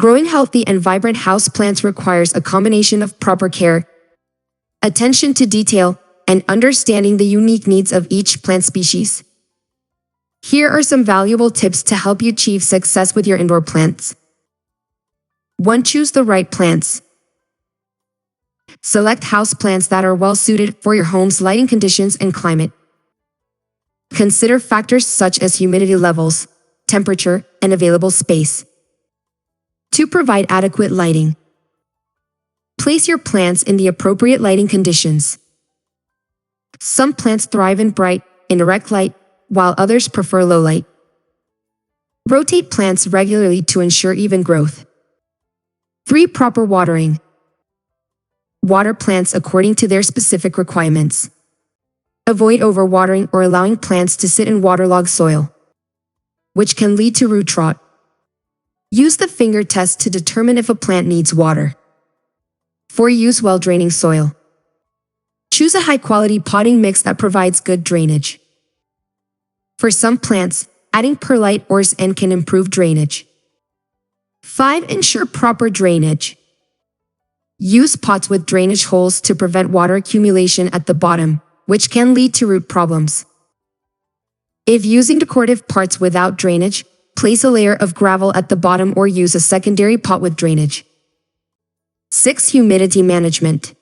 Growing healthy and vibrant houseplants requires a combination of proper care, attention to detail, and understanding the unique needs of each plant species. Here are some valuable tips to help you achieve success with your indoor plants. 1. Choose the right plants. Select houseplants that are well suited for your home's lighting conditions and climate. Consider factors such as humidity levels, temperature, and available space. 2. Provide adequate lighting. Place your plants in the appropriate lighting conditions. Some plants thrive in bright, indirect light, while others prefer low light. Rotate plants regularly to ensure even growth. 3. Proper watering. Water plants according to their specific requirements. Avoid overwatering or allowing plants to sit in waterlogged soil, which can lead to root rot. Use the finger test to determine if a plant needs water. 4. Use well-draining soil. Choose a high-quality potting mix that provides good drainage. For some plants, adding perlite or sand can improve drainage. 5. Ensure proper drainage. Use pots with drainage holes to prevent water accumulation at the bottom, which can lead to root problems. If using decorative parts without drainage, place a layer of gravel at the bottom or use a secondary pot with drainage. 6. Humidity management.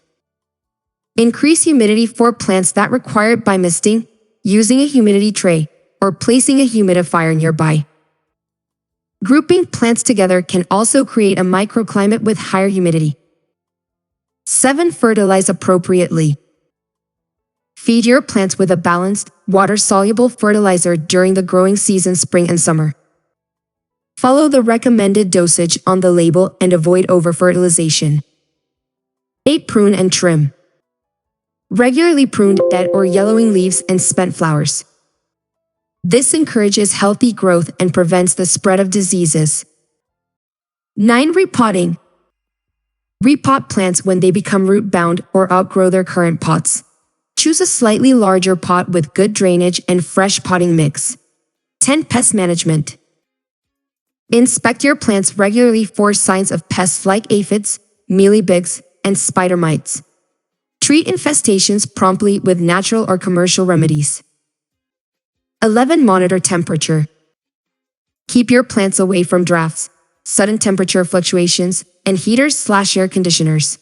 Increase humidity for plants that require it by misting, using a humidity tray, or placing a humidifier nearby. Grouping plants together can also create a microclimate with higher humidity. 7. Fertilize appropriately. Feed your plants with a balanced, water-soluble fertilizer during the growing season, spring and summer. Follow the recommended dosage on the label and avoid over-fertilization. 8. Prune and trim. Regularly prune dead or yellowing leaves and spent flowers. This encourages healthy growth and prevents the spread of diseases. 9. Repotting. Repot plants when they become root-bound or outgrow their current pots. Choose a slightly larger pot with good drainage and fresh potting mix. 10. Pest management. Inspect your plants regularly for signs of pests like aphids, mealybugs, and spider mites. Treat infestations promptly with natural or commercial remedies. 11. Monitor temperature. Keep your plants away from drafts, sudden temperature fluctuations, and heaters/air conditioners.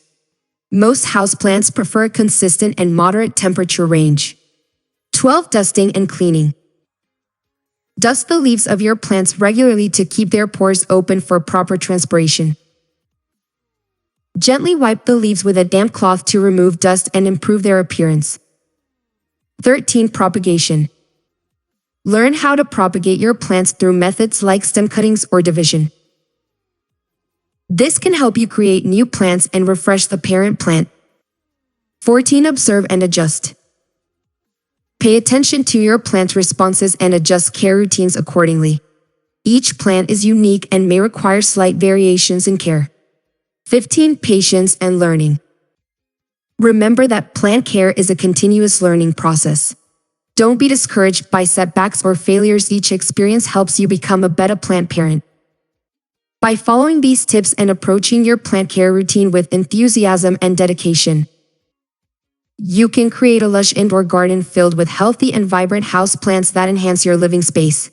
Most houseplants prefer a consistent and moderate temperature range. 12. Dusting and cleaning. Dust the leaves of your plants regularly to keep their pores open for proper transpiration. Gently wipe the leaves with a damp cloth to remove dust and improve their appearance. 13. Propagation. Learn how to propagate your plants through methods like stem cuttings or division. This can help you create new plants and refresh the parent plant. 14. Observe and adjust. Pay attention to your plant's responses and adjust care routines accordingly. Each plant is unique and may require slight variations in care. 15. Patience and learning. Remember that plant care is a continuous learning process. Don't be discouraged by setbacks or failures. Each experience helps you become a better plant parent. By following these tips and approaching your plant care routine with enthusiasm and dedication, you can create a lush indoor garden filled with healthy and vibrant houseplants that enhance your living space.